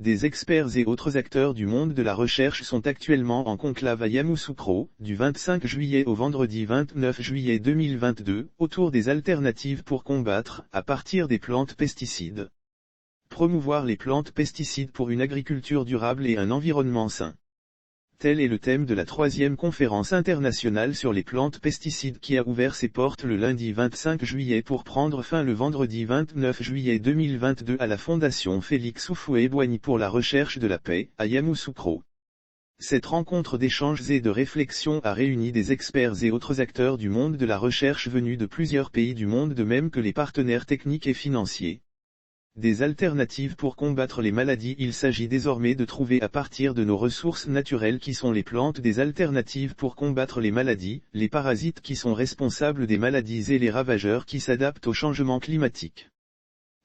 Des experts et autres acteurs du monde de la recherche sont actuellement en conclave à Yamoussoukro, du 25 juillet au vendredi 29 juillet 2022, autour des alternatives pour combattre, à partir des plantes pesticides. Promouvoir les plantes pesticides pour une agriculture durable et un environnement sain. Tel est le thème de la 3e conférence internationale sur les plantes pesticides qui a ouvert ses portes le lundi 25 juillet pour prendre fin le vendredi 29 juillet 2022 à la Fondation Félix Houphouët-Boigny pour la recherche de la paix, à Yamoussoukro. Cette rencontre d'échanges et de réflexion a réuni des experts et autres acteurs du monde de la recherche venus de plusieurs pays du monde de même que les partenaires techniques et financiers. Des alternatives pour combattre les maladies. Il s'agit désormais de trouver à partir de nos ressources naturelles qui sont les plantes des alternatives pour combattre les maladies, les parasites qui sont responsables des maladies et les ravageurs qui s'adaptent au changement climatique.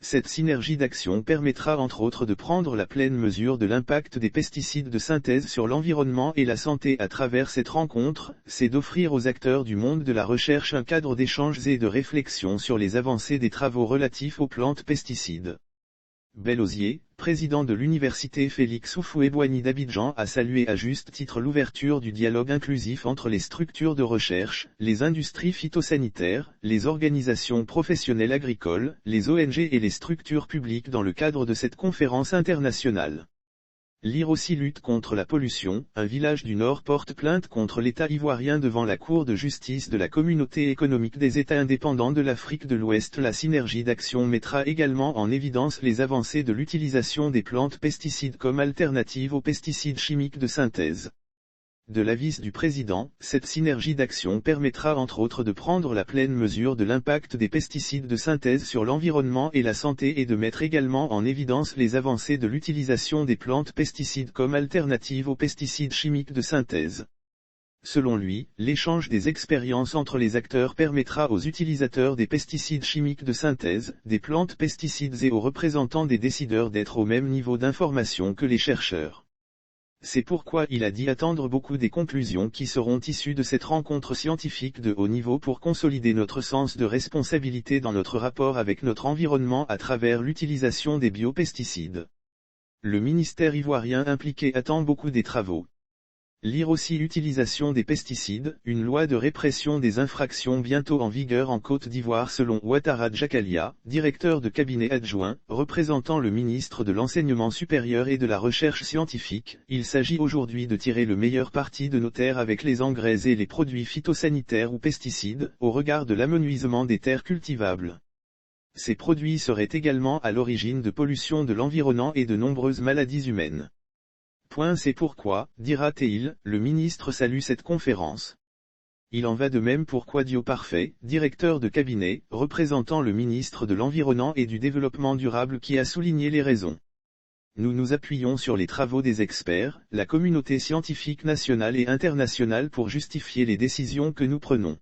Cette synergie d'action permettra entre autres de prendre la pleine mesure de l'impact des pesticides de synthèse sur l'environnement et la santé. À travers cette rencontre, c'est d'offrir aux acteurs du monde de la recherche un cadre d'échanges et de réflexion sur les avancées des travaux relatifs aux plantes pesticides. Bellosier, président de l'université Félix Houphouët-Boigny d'Abidjan, a salué à juste titre l'ouverture du dialogue inclusif entre les structures de recherche, les industries phytosanitaires, les organisations professionnelles agricoles, les ONG et les structures publiques dans le cadre de cette conférence internationale. Lire aussi lutte contre la pollution, un village du Nord porte plainte contre l'État ivoirien devant la Cour de justice de la Communauté économique des États indépendants de l'Afrique de l'Ouest. La synergie d'action mettra également en évidence les avancées de l'utilisation des plantes pesticides comme alternative aux pesticides chimiques de synthèse. De l'avis du président, cette synergie d'action permettra entre autres de prendre la pleine mesure de l'impact des pesticides de synthèse sur l'environnement et la santé et de mettre également en évidence les avancées de l'utilisation des plantes pesticides comme alternative aux pesticides chimiques de synthèse. Selon lui, l'échange des expériences entre les acteurs permettra aux utilisateurs des pesticides chimiques de synthèse, des plantes pesticides et aux représentants des décideurs d'être au même niveau d'information que les chercheurs. C'est pourquoi il a dit attendre beaucoup des conclusions qui seront issues de cette rencontre scientifique de haut niveau pour consolider notre sens de responsabilité dans notre rapport avec notre environnement à travers l'utilisation des biopesticides. Le ministère ivoirien impliqué attend beaucoup des travaux. Lire aussi l'utilisation des pesticides, une loi de répression des infractions bientôt en vigueur en Côte d'Ivoire selon Ouattara Djakalia, directeur de cabinet adjoint, représentant le ministre de l'Enseignement supérieur et de la Recherche scientifique. Il s'agit aujourd'hui de tirer le meilleur parti de nos terres avec les engrais et les produits phytosanitaires ou pesticides, au regard de l'amenuisement des terres cultivables. Ces produits seraient également à l'origine de pollution de l'environnement et de nombreuses maladies humaines. C'est pourquoi, dira-t-il, le ministre salue cette conférence. Il en va de même pour Kwadio Parfait, directeur de cabinet, représentant le ministre de l'Environnement et du Développement durable qui a souligné les raisons. Nous nous appuyons sur les travaux des experts, la communauté scientifique nationale et internationale pour justifier les décisions que nous prenons.